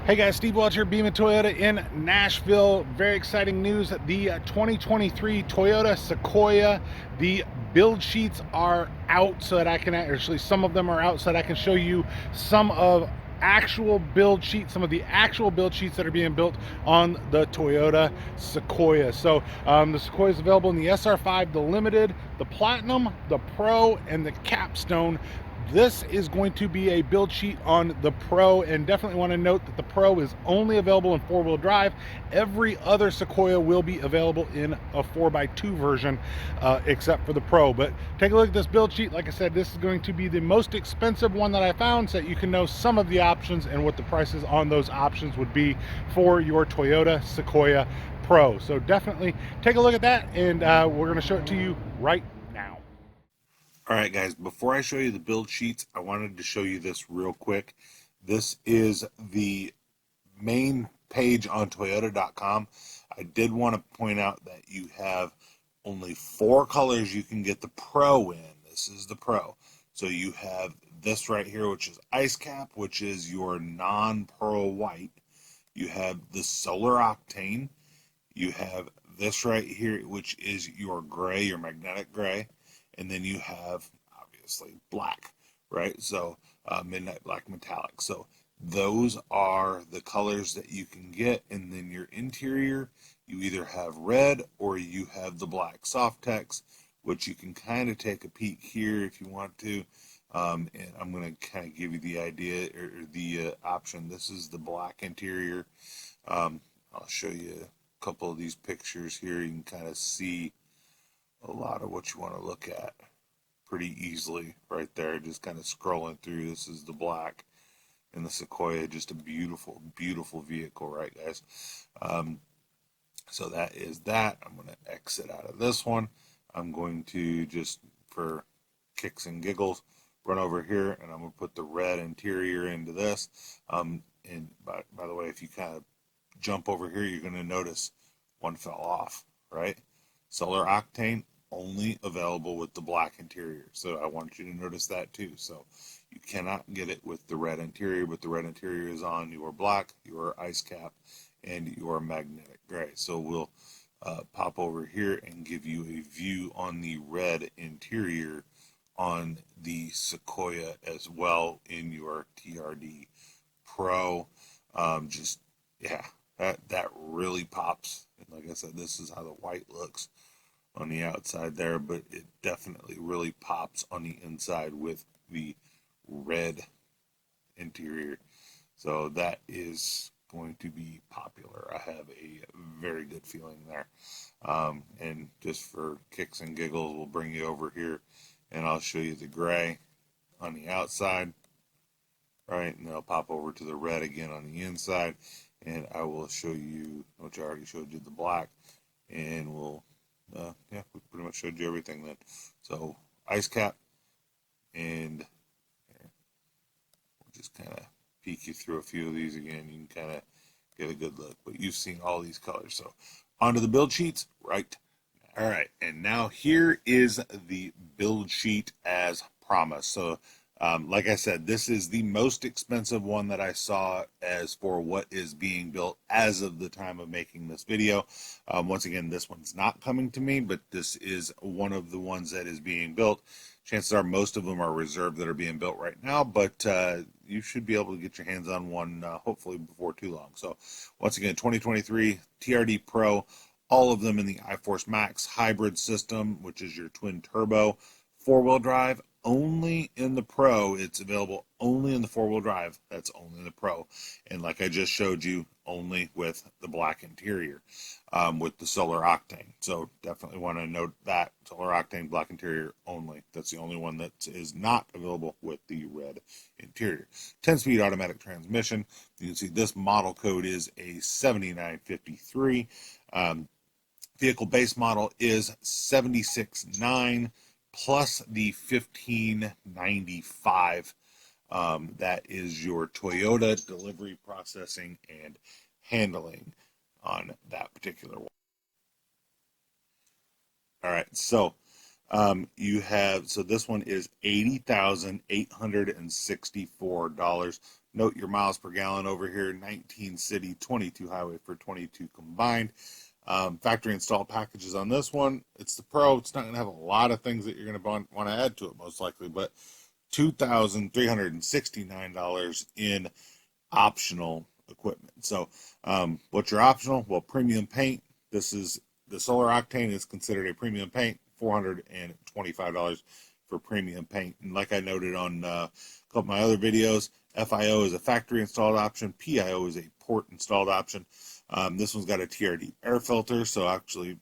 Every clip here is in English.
Hey guys, Steve Welch here, Beaman Toyota in Nashville. Very exciting news. The 2023 Toyota Sequoia, the build sheets are out so that I can actually, some of them are out so that I can show you some of actual build sheets, some of the actual build sheets that are being built on the Toyota Sequoia. So the Sequoia is available in the SR5, the Limited, the Platinum, the Pro, and the Capstone. This is going to be a build sheet on the Pro, and definitely want to note that the Pro is only available in four-wheel drive. Every other Sequoia will be available in a 4x2 version, except for the Pro. But take a look at this build sheet. Like I said, this is going to be the most expensive one that I found, so that you can know some of the options and what the prices on those options would be for your Toyota Sequoia Pro. So definitely take a look at that, and we're going to show it to you right now. All right, guys, before I show you the build sheets, I wanted to show you this real quick. This is the main page on Toyota.com. I did want to point out that you have only 4 colors you can get the Pro in. This is the Pro. So you have this right here, which is Ice Cap, which is your non-pearl white. You have the Solar Octane. You have this right here, which is your gray, your magnetic gray. And then you have, obviously, black, right? So midnight black metallic. So those are the colors that you can get. And then your interior, you either have red or you have the black Softex, which you can kind of take a peek here if you want to. And I'm going to kind of give you the idea or the option. This is the black interior. I'll show you a couple of these pictures here. You can kind of see a lot of what you want to look at pretty easily right there, just kind of scrolling through. This is the black and the Sequoia, just a beautiful vehicle, right, guys? So that is that. I'm going to exit out of this one. I'm going to, just for kicks and giggles, run over here, and I'm going to put the red interior into this. And by the way, if you kind of jump over here, you're going to notice one fell off, right? Solar Octane only available with the black interior. So I want you to notice that too. So you cannot get it with the red interior, but the red interior is on your black, your Ice Cap, and your magnetic gray. So we'll pop over here and give you a view on the red interior on the Sequoia as well in your TRD Pro. Yeah, that really pops. And like I said, this is how the white looks on the outside there, but it definitely really pops on the inside with the red interior. So that is going to be popular. I have a very good feeling there. And just for kicks and giggles, we'll bring you over here and I'll show you the gray on the outside, right? And then I'll pop over to the red again on the inside, and I will show you, which I already showed you, the black, and we'll yeah, we pretty much showed you everything then. So Ice Cap, and we'll just kind of peek you through a few of these again. You can kind of get a good look, but you've seen all these colors. So onto the build sheets, right? All right, and now here is the build sheet as promised. So like I said, this is the most expensive one that I saw as for what is being built as of the time of making this video. Once again, this one's not coming to me, but this is one of the ones that is being built. Chances are most of them are reserved that are being built right now, but you should be able to get your hands on one hopefully before too long. So once again, 2023 TRD Pro, all of them in the iForce Max hybrid system, which is your twin turbo, 4-wheel drive. Only in the Pro. It's available only in the 4-wheel drive. That's only in the Pro. And like I just showed you, only with the black interior, with the Solar Octane. So definitely want to note that Solar Octane black interior only. That's the only one that is not available with the red interior. 10-speed automatic transmission. You can see this model code is a 7953. Vehicle base model is 76.9. Plus the 1595, that is your Toyota delivery processing and handling on that particular one. All right, so you have, so this one is $80,864 Note your miles per gallon over here, 19 city, 22 highway for 22 combined. Factory installed packages on this one. It's the Pro. It's not going to have a lot of things that you're going to want to add to it most likely, but $2,369 in optional equipment. So what's your optional? Well, premium paint. This is the Solar Octane is considered a premium paint, $425 for premium paint. And like I noted on a couple of my other videos, FIO is a factory installed option. PIO is a port installed option. This one's got a TRD air filter. So actually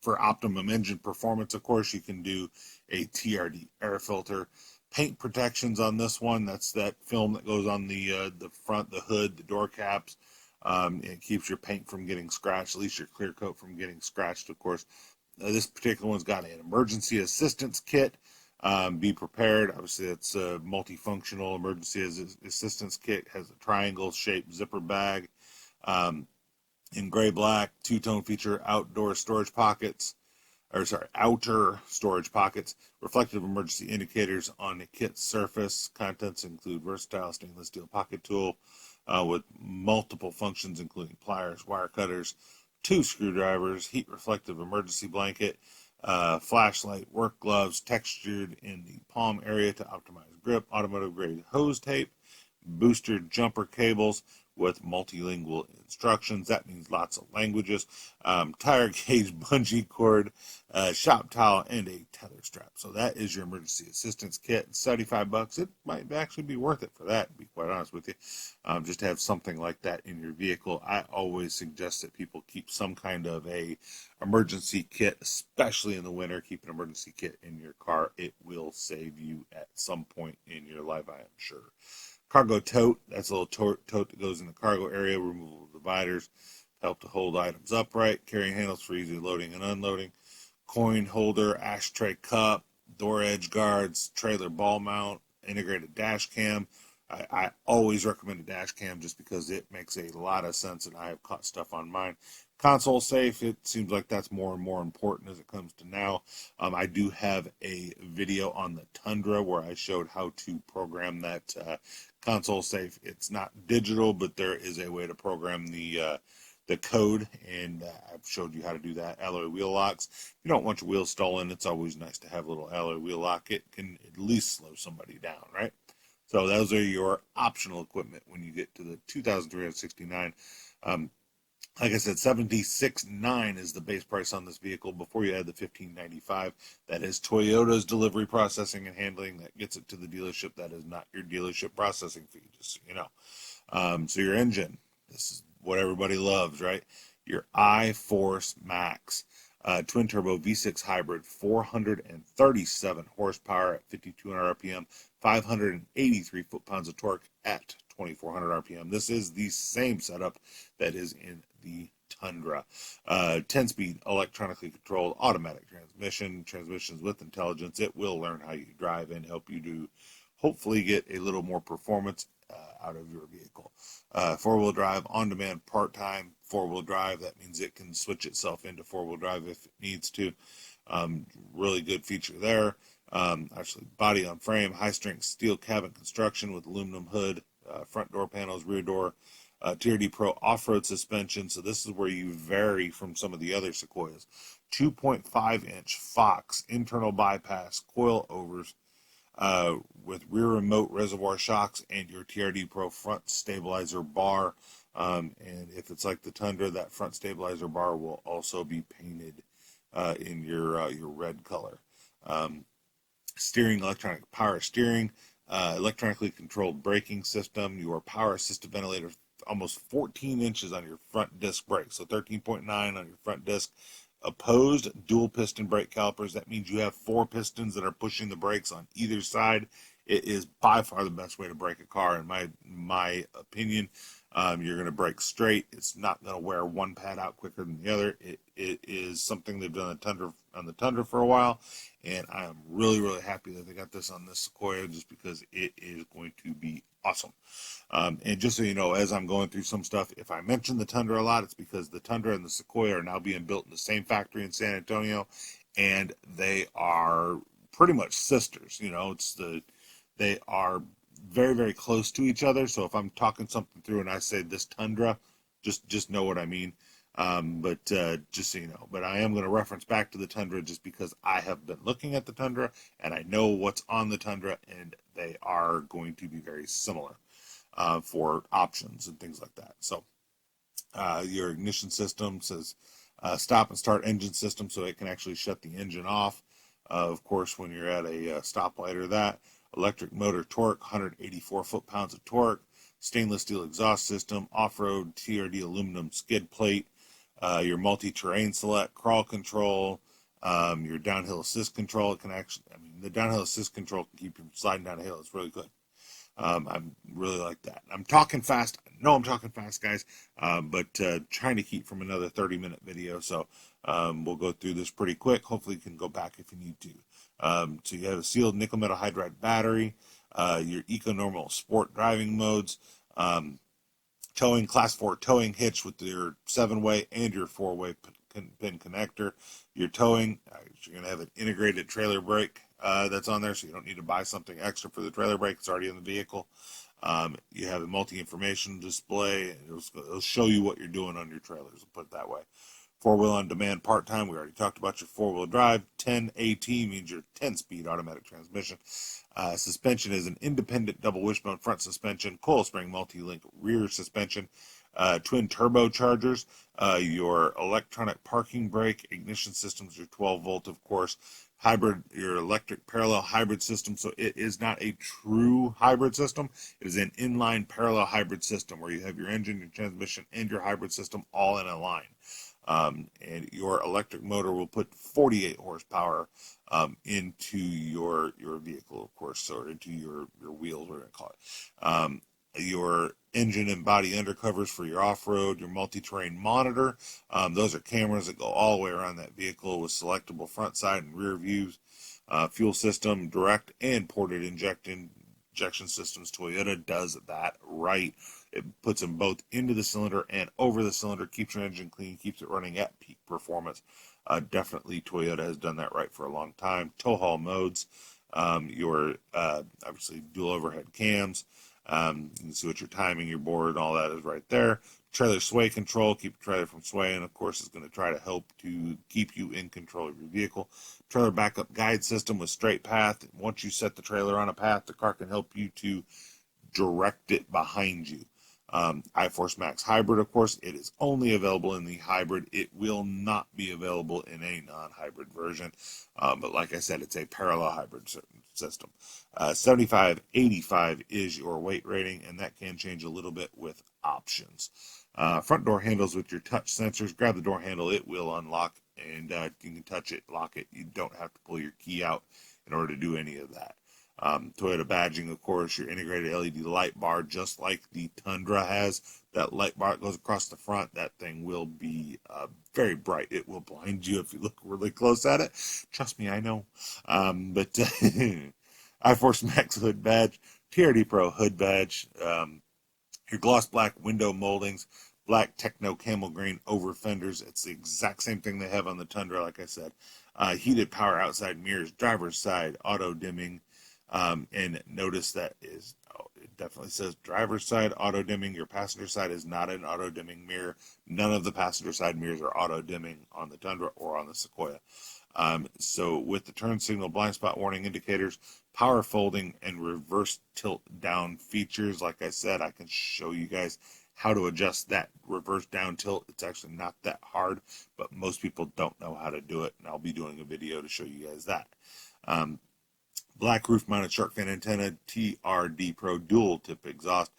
for optimum engine performance, of course, you can do a TRD air filter. Paint protections on this one. That's that film that goes on the front, the hood, the door caps. It keeps your paint from getting scratched, at least your clear coat from getting scratched, of course. This particular one's got an emergency assistance kit. Be prepared. Obviously, it's a multifunctional emergency assistance kit. Has a triangle-shaped zipper bag in gray black, two-tone feature, outer storage pockets, reflective emergency indicators on the kit surface. Contents include versatile stainless steel pocket tool with multiple functions, including pliers, wire cutters, 2 screwdrivers, heat reflective emergency blanket, flashlight, work gloves, textured in the palm area to optimize grip, automotive grade hose tape, booster jumper cables with multilingual instructions. That means lots of languages. Tire gauge bungee cord, shop towel, and a tether strap. So that is your emergency assistance kit. It's $75. It might actually be worth it for that, to be quite honest with you. Just to have something like that in your vehicle. I always suggest that people keep some kind of a emergency kit, especially in the winter. Keep an emergency kit in your car. It will save you at some point in your life, I am sure. Cargo tote, that's a little tote that goes in the cargo area, removable dividers, help to hold items upright, carrying handles for easy loading and unloading, coin holder, ashtray cup, door edge guards, trailer ball mount, integrated dash cam. I always recommend a dash cam just because it makes a lot of sense, and I have caught stuff on mine. Console safe, it seems like that's more and more important as it comes to now. I do have a video on the Tundra where I showed how to program that console safe. It's not digital, but there is a way to program the code, and I've showed you how to do that. Alloy wheel locks. If you don't want your wheels stolen, it's always nice to have a little alloy wheel lock. It can at least slow somebody down, right? So those are your optional equipment when you get to the 2,369. Like I said, $76,900 is the base price on this vehicle before you add the $1,595. That is Toyota's delivery, processing, and handling. That gets it to the dealership. That is not your dealership processing fee, just so you know. So your engine, this is what everybody loves, right? Your iForce Max. Twin turbo V6 hybrid, 437 horsepower at 5,200 RPM, 583 foot-pounds of torque at 2,400 RPM. This is the same setup that is in the Tundra. 10-speed electronically controlled automatic transmissions with intelligence. It will learn how you drive and help you to hopefully get a little more performance out of your vehicle. 4-wheel drive, on-demand, part-time 4-wheel drive. That means it can switch itself into 4-wheel drive if it needs to. Really good feature there. Actually, body on frame, high-strength steel cabin construction with aluminum hood, front door panels, rear door, TRD Pro off-road suspension. So this is where you vary from some of the other Sequoias. 2.5-inch Fox internal bypass coilovers with rear remote reservoir shocks and your TRD Pro front stabilizer bar. And if it's like the Tundra, that front stabilizer bar will also be painted in your red color. Steering, electronic power steering, electronically controlled braking system, your power assisted ventilator, almost 14 inches on your front disc brake, so 13.9 on your front disc. Opposed dual piston brake calipers. That means you have 4 pistons that are pushing the brakes on either side. It is by far the best way to brake a car, in my opinion. You're going to brake straight. It's not going to wear one pad out quicker than the other. It is something they've done on the Tundra for a while, and I am really, really happy that they got this on this Sequoia just because it is going to be awesome. And just so you know, as I'm going through some stuff, if I mention the Tundra a lot, it's because the Tundra and the Sequoia are now being built in the same factory in San Antonio, and they are pretty much sisters. You know, they are very, very close to each other. So if I'm talking something through and I say this Tundra, just know what I mean. But just so you know, but I am going to reference back to the Tundra just because I have been looking at the Tundra and I know what's on the Tundra, and they are going to be very similar for options and things like that. So your ignition system says stop and start engine system, so it can actually shut the engine off. Of course, when you're at a stoplight or that. Electric motor torque, 184 foot-pounds of torque. Stainless steel exhaust system, off-road TRD aluminum skid plate. Your multi-terrain select, crawl control, your downhill assist control. It can actually, I mean, the downhill assist control can keep you from sliding down a hill. It's really good. I really like that. I'm talking fast. I know I'm talking fast, guys, but trying to keep from another 30-minute video. So we'll go through this pretty quick. Hopefully you can go back if you need to. So you have a sealed nickel metal hydride battery, your eco-normal sport driving modes, towing, class 4 towing hitch with your 7-way and your 4-way pin connector. Your towing, you're going to have an integrated trailer brake that's on there, so you don't need to buy something extra for the trailer brake. It's already in the vehicle. You have a multi-information display. It'll show you what you're doing on your trailers, I'll put it that way. 4-wheel on demand part-time. We already talked about your 4-wheel drive. 10 AT means your 10-speed automatic transmission. Suspension is an independent double wishbone front suspension, coil spring multi-link rear suspension, twin turbochargers, your electronic parking brake, ignition systems, your 12-volt, of course, hybrid, your electric parallel hybrid system. So it is not a true hybrid system. It is an inline parallel hybrid system where you have your engine, your transmission, and your hybrid system all in a line. And your electric motor will put 48 horsepower into your vehicle, of course, or into your wheels, we're going to call it. Your engine and body undercovers for your off-road, your multi-terrain monitor. Those are cameras that go all the way around that vehicle with selectable front, side, and rear views. Fuel system, direct and ported injection systems. Toyota does that right. It puts them both into the cylinder and over the cylinder, keeps your engine clean, keeps it running at peak performance. Definitely Toyota has done that right for a long time. Tow haul modes, your obviously dual overhead cams. You can see what your timing, your board, and all that is right there. Trailer sway control, keep the trailer from swaying. Of course, it's going to try to help to keep you in control of your vehicle. Trailer backup guide system with straight path. Once you set the trailer on a path, the car can help you to direct it behind you. iForce Max Hybrid, of course, it is only available in the hybrid. It will not be available in a non-hybrid version. But like I said, it's a parallel hybrid system. 75/85 is your weight rating, and that can change a little bit with options. Front door handles with your touch sensors. Grab the door handle, it will unlock, and you can touch it, lock it. You don't have to pull your key out in order to do any of that. Toyota badging, of course, your integrated LED light bar, just like the Tundra has. That light bar that goes across the front, that thing will be very bright. It will blind you if you look really close at it. Trust me, I know. But iForce Max hood badge, TRD Pro hood badge, your gloss black window moldings, black techno camel green over fenders. It's the exact same thing they have on the Tundra, like I said. Heated power outside mirrors, driver's side, auto dimming. And notice that it definitely says driver's side auto dimming. Your passenger side is not an auto dimming mirror. None of the passenger side mirrors are auto dimming on the Tundra or on the Sequoia. So with the turn signal, blind spot warning indicators, power folding, and reverse tilt down features, like I said, I can show you guys how to adjust that reverse down tilt. It's actually not that hard, but most people don't know how to do it, and I'll be doing a video to show you guys that. Black roof mounted shark fin antenna, TRD Pro dual tip exhaust,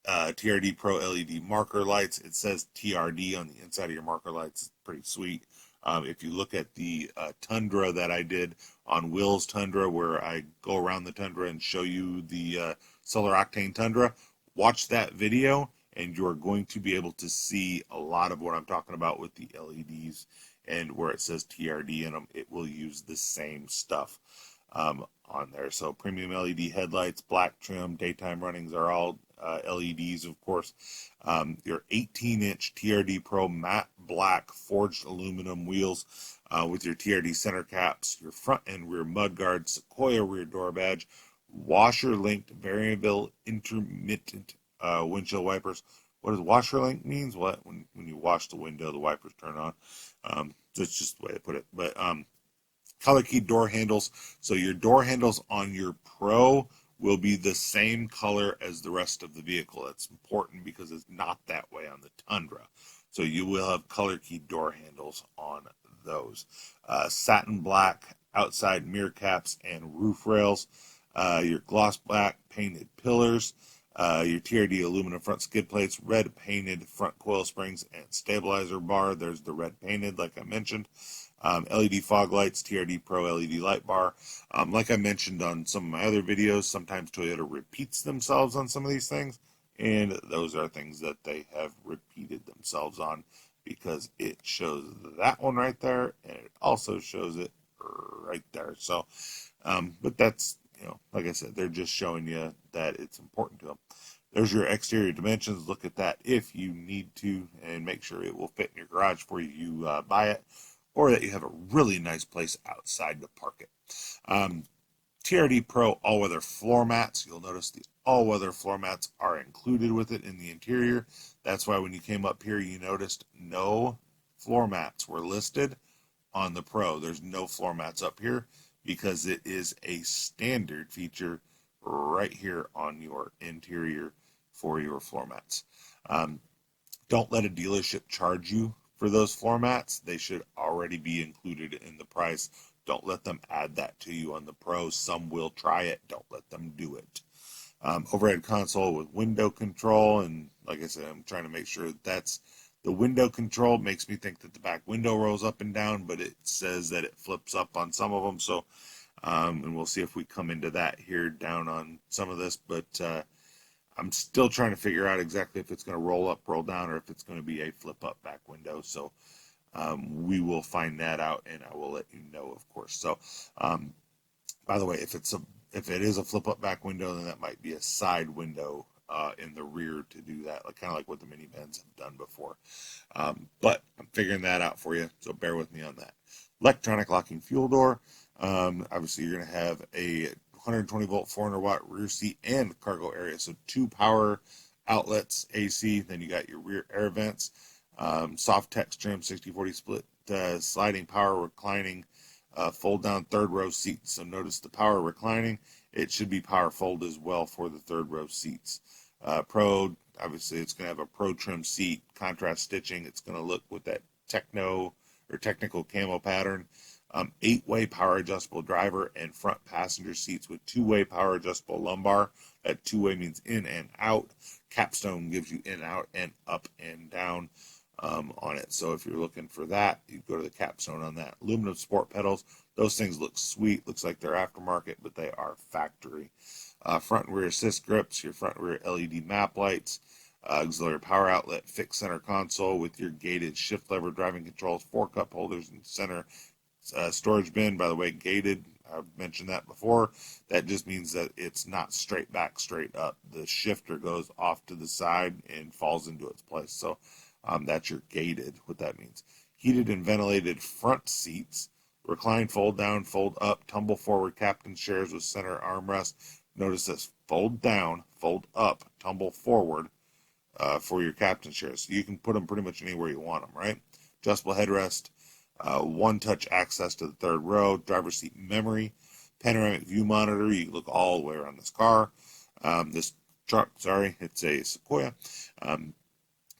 TRD Pro LED marker lights. It says TRD on the inside of your marker lights. It's pretty sweet. If you look at the Tundra that I did on Will's Tundra, where I go around the Tundra and show you the Solar Octane Tundra, watch that video and you're going to be able to see a lot of what I'm talking about with the LEDs, and where it says TRD in them, it will use the same stuff on there. So premium LED headlights, black trim, daytime runnings are all LEDs, of course. Your 18-inch TRD Pro matte black forged aluminum wheels with your TRD center caps, your front and rear mud guards, Sequoia rear door badge, washer linked variable intermittent windshield wipers. What does washer link means? What when you wash the window, the wipers turn on. That's just the way to put it. But color key door handles. So your door handles on your Pro will be the same color as the rest of the vehicle. That's important because it's not that way on the Tundra. So you will have color key door handles on those. Satin black outside mirror caps and roof rails. Your gloss black painted pillars. Your TRD aluminum front skid plates, red painted front coil springs and stabilizer bar. There's the red painted, like I mentioned. LED fog lights, TRD Pro LED light bar. Like I mentioned on some of my other videos, sometimes Toyota repeats themselves on some of these things, and those are things that they have repeated themselves on because it shows that one right there, and it also shows it right there. So, but that's, like I said, they're just showing you that it's important to them. There's your exterior dimensions. Look at that if you need to, and make sure it will fit in your garage before you buy it, or that you have a really nice place outside to park it. TRD Pro all-weather floor mats. You'll notice the all-weather floor mats are included with it in the interior. That's why when you came up here, you noticed no floor mats were listed on the Pro. There's no floor mats up here because it is a standard feature right here on your interior for your floor mats. Don't let a dealership charge you for those floor mats. They should already be included in the price. Don't let them add that to you on the Pro. Some will try it. Don't let them do it. Overhead console with window control, and like I said, I'm trying to make sure that's the window control. Makes me think that the back window rolls up and down, but it says that it flips up on some of them. So, and we'll see if we come into that here down on some of this, but I'm still trying to figure out exactly if it's going to roll up, roll down, or if it's going to be a flip up back window. So we will find that out, and I will let you know, of course. So, by the way, if it is a flip up back window, then that might be a side window in the rear to do that, kind of like what the minivans have done before. But I'm figuring that out for you, so bear with me on that. Electronic locking fuel door. Obviously, you're going to have a 120 volt 400 watt rear seat and cargo area, so 2 power outlets AC. Then you got your rear air vents, soft text trim 60/40 split, sliding power reclining fold down third row seats. So notice the power reclining, it should be power fold as well for the third row seats. Pro, obviously it's going to have a Pro trim seat, contrast stitching. It's going to look with that technical camo pattern. 8-way power adjustable driver and front passenger seats with 2-way power adjustable lumbar. That 2-way means in and out. Capstone gives you in, out, and up and down on it. So if you're looking for that, you go to the capstone on that. Aluminum sport pedals. Those things look sweet. Looks like they're aftermarket, but they are factory. Front and rear assist grips, your front and rear LED map lights, auxiliary power outlet, fixed center console with your gated shift lever driving controls, 4 cup holders in center. Storage bin, by the way, gated. I've mentioned that before. That just means that it's not straight back, straight up. The shifter goes off to the side and falls into its place. So that's your gated, what that means. Heated and ventilated front seats. Recline, fold down, fold up, tumble forward captain chairs with center armrest. Notice this, fold down, fold up, tumble forward for your captain chairs. So you can put them pretty much anywhere you want them, right? Adjustable headrest. One-touch access to the third row, driver's seat memory, panoramic view monitor. You can look all the way around this car. This truck, it's a Sequoia.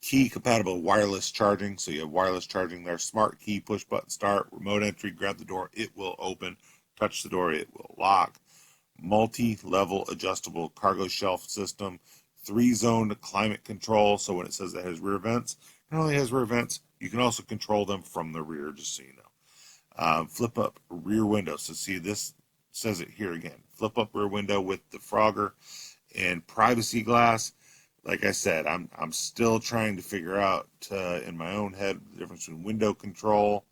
Key compatible wireless charging. So you have wireless charging there. Smart key, push button start, remote entry, grab the door, it will open. Touch the door, it will lock. Multi-level adjustable cargo shelf system. 3-zone climate control. So when it says it has rear vents, not only has rear vents, you can also control them from the rear, just so you know. Flip up rear window. So see, this says it here again. Flip up rear window with the Frogger and privacy glass. Like I said, I'm still trying to figure out in my own head the difference between window control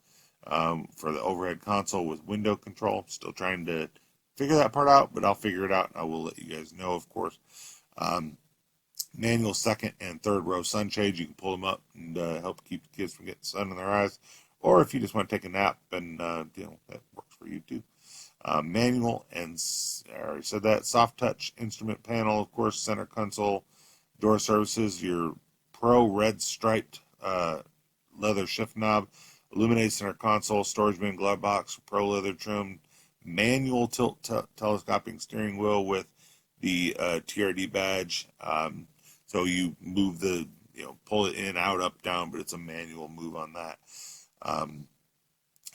for the overhead console with window control. Still trying to figure that part out, but I'll figure it out and I will let you guys know, of course. Manual second and third row sunshades. You can pull them up and help keep the kids from getting sun in their eyes. Or if you just want to take a nap, and that works for you too. Manual, and I already said that. Soft touch instrument panel, of course, center console, door services, your Pro red striped leather shift knob, illuminated center console, storage bin, glove box, Pro leather trim, manual tilt telescoping steering wheel with the TRD badge. So you move pull it in, out, up, down, but it's a manual move on that. And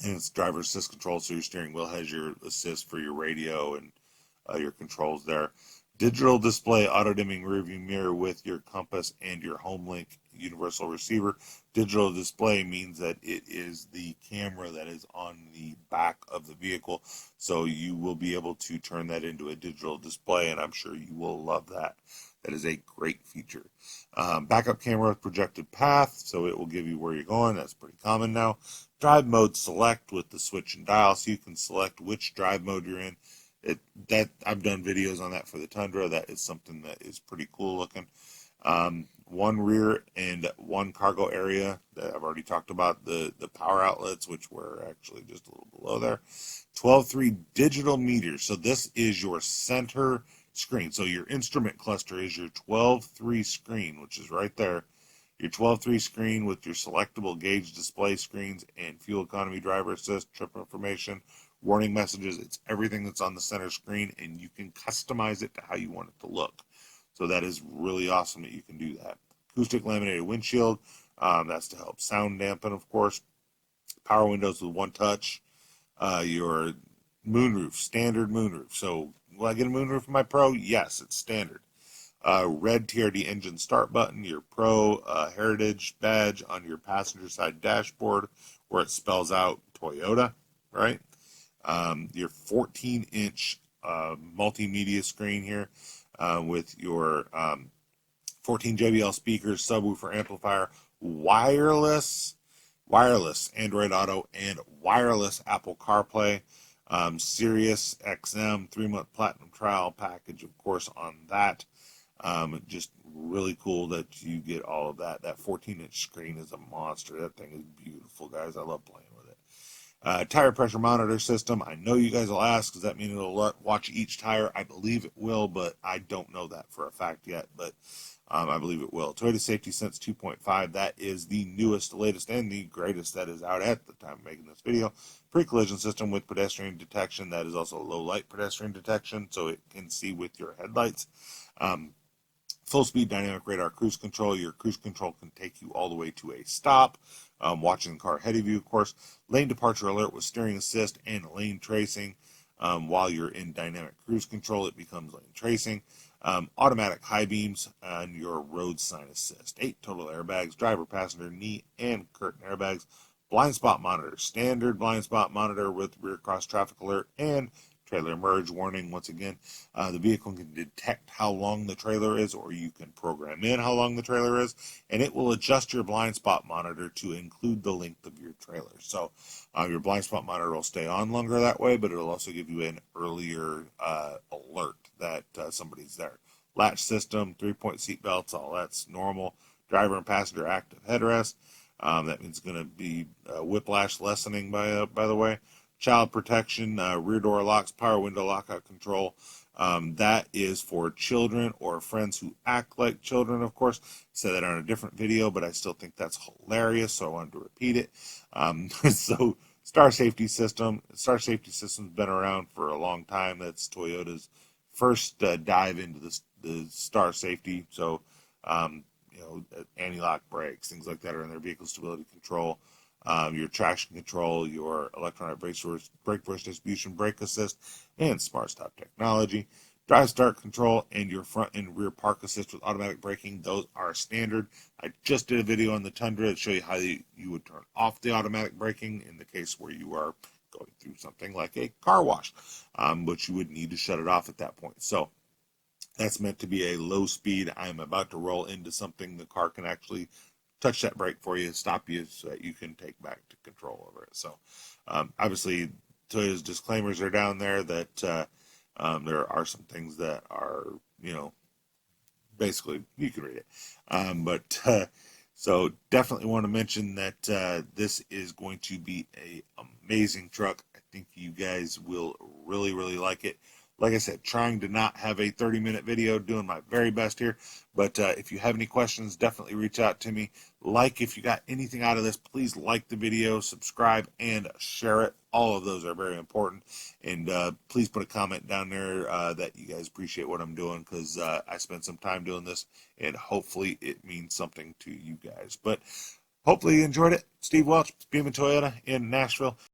it's driver assist control, so your steering wheel has your assist for your radio and your controls there. Digital display, auto dimming rearview mirror with your compass and your HomeLink universal receiver. Digital display means that it is the camera that is on the back of the vehicle, so you will be able to turn that into a digital display, and I'm sure you will love that. That is a great feature. Backup camera with projected path, so it will give you where you're going. That's pretty common now. Drive mode select with the switch and dial, so you can select which drive mode you're in. I've done videos on that for the Tundra. That is something that is pretty cool looking. One rear and one cargo area that I've already talked about, the power outlets, which were actually just a little below there. 12.3 digital meters. So this is your center screen. So your instrument cluster is your 12.3 screen, which is right there. Your 12.3 screen with your selectable gauge display screens and fuel economy, driver assist, trip information, warning messages. It's everything that's on the center screen, and you can customize it to how you want it to look. So that is really awesome that you can do that. Acoustic laminated windshield. That's to help sound dampen, of course. Power windows with one touch. Your moonroof, standard moonroof. So will I get a moonroof in my Pro? Yes, it's standard. Red TRD engine start button, your Pro heritage badge on your passenger side dashboard where it spells out Toyota, right? Your 14-inch multimedia screen here with your 14 JBL speakers, subwoofer, amplifier, wireless Android Auto, and wireless Apple CarPlay. Sirius XM 3-month platinum trial package, of course, on that. Just really cool that you get all of that. That 14-inch screen is a monster. That thing is beautiful, guys. I love playing with it. Tire pressure monitor system. I know you guys will ask, does that mean it'll watch each tire? I believe it will, but I don't know that for a fact yet. But I believe it will. Toyota Safety Sense 2.5. That is the newest, latest, and the greatest that is out at the time of making this video. Pre-collision system with pedestrian detection. That is also low light pedestrian detection, so it can see with your headlights. Full speed dynamic radar cruise control. Your cruise control can take you all the way to a stop. Watching the car ahead of you, of course. Lane departure alert with steering assist and lane tracing. While you're in dynamic cruise control, it becomes lane tracing. Automatic high beams and your road sign assist. 8 total airbags, driver, passenger, knee, and curtain airbags. Blind spot monitor. Standard blind spot monitor with rear cross traffic alert and trailer merge warning. Once again, the vehicle can detect how long the trailer is, or you can program in how long the trailer is, and it will adjust your blind spot monitor to include the length of your trailer. So your blind spot monitor will stay on longer that way, but it'll also give you an earlier alert that somebody's there. Latch system, 3-point seat belts, all that's normal. Driver and passenger active headrest. That means going to be whiplash lessening, by the way. Child protection, rear door locks, power window lockout control. That is for children or friends who act like children, of course. Said that on a different video, but I still think that's hilarious, so I wanted to repeat it. So Star Safety System. Star Safety System's been around for a long time. That's Toyota's first dive into the Star Safety. So, anti-lock brakes, things like that are in their vehicle stability control. Your traction control, your electronic brake force distribution, brake assist, and smart stop technology. Drive start control and your front and rear park assist with automatic braking. Those are standard. I just did a video on the Tundra to show you how you would turn off the automatic braking in the case where you are going through something like a car wash, but you would need to shut it off at that point. So that's meant to be a low speed. I'm about to roll into something the car can actually touch that brake for you, stop you, so that you can take back to control over it. So obviously Toyota's disclaimers are down there that there are some things that are, basically you can read it. So definitely want to mention that this is going to be an amazing truck. I think you guys will really, really like it. Like I said, trying to not have a 30-minute video, doing my very best here. But if you have any questions, definitely reach out to me. If you got anything out of this, please like the video, subscribe, and share it. All of those are very important. And please put a comment down there that you guys appreciate what I'm doing, because I spent some time doing this, and hopefully it means something to you guys. But hopefully you enjoyed it. Steve Welch, Beam and Toyota in Nashville.